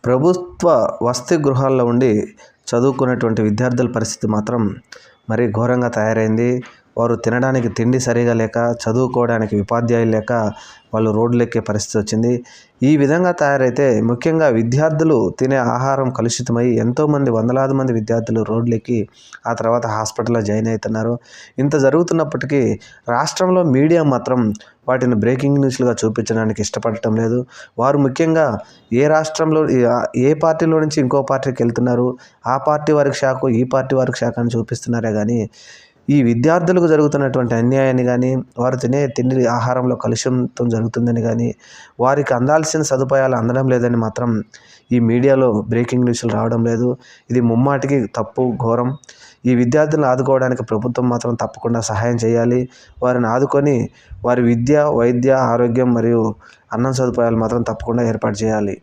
ప్రభుత్వ వసతి గృహాల్లో ఉండి చదువుకునేటువంటి విద్యార్థుల పరిస్థితి మాత్రం మరీ ఘోరంగా తయారైంది. వారు తినడానికి తిండి సరిగా లేక, చదువుకోవడానికి ఉపాధ్యాయులు లేక వాళ్ళు రోడ్లెక్కే పరిస్థితి వచ్చింది. ఈ విధంగా తయారైతే ముఖ్యంగా విద్యార్థులు తినే ఆహారం కలుషితమై ఎంతోమంది వందలాది మంది విద్యార్థులు రోడ్లెక్కి ఆ తర్వాత హాస్పిటల్లో జాయిన్ అవుతున్నారు. ఇంత జరుగుతున్నప్పటికీ రాష్ట్రంలో మీడియా మాత్రం వాటిని బ్రేకింగ్ న్యూస్లుగా చూపించడానికి ఇష్టపడటం లేదు. వారు ముఖ్యంగా ఏ రాష్ట్రంలో ఏ పార్టీలో నుంచి ఇంకో పార్టీకి వెళ్తున్నారు, ఆ పార్టీ వారికి షాకు, ఈ పార్టీ వారికి షాకు అని చూపిస్తున్నారే కానీ ఈ విద్యార్థులకు జరుగుతున్నటువంటి అన్యాయాన్ని కానీ, వారు తినే తిండి ఆహారంలో కలుషితం జరుగుతుందని కానీ, వారికి అందాల్సిన సదుపాయాలు అందడం లేదని మాత్రం ఈ మీడియాలో బ్రేకింగ్ న్యూస్లు రావడం లేదు. ఇది ముమ్మాటికి తప్పు, ఘోరం. ఈ విద్యార్థులను ఆదుకోవడానికి ప్రభుత్వం మాత్రం తప్పకుండా సహాయం చేయాలి. వారిని ఆదుకొని వారి విద్య, వైద్య, ఆరోగ్యం మరియు అన్నం సదుపాయాలు మాత్రం తప్పకుండా ఏర్పాటు చేయాలి.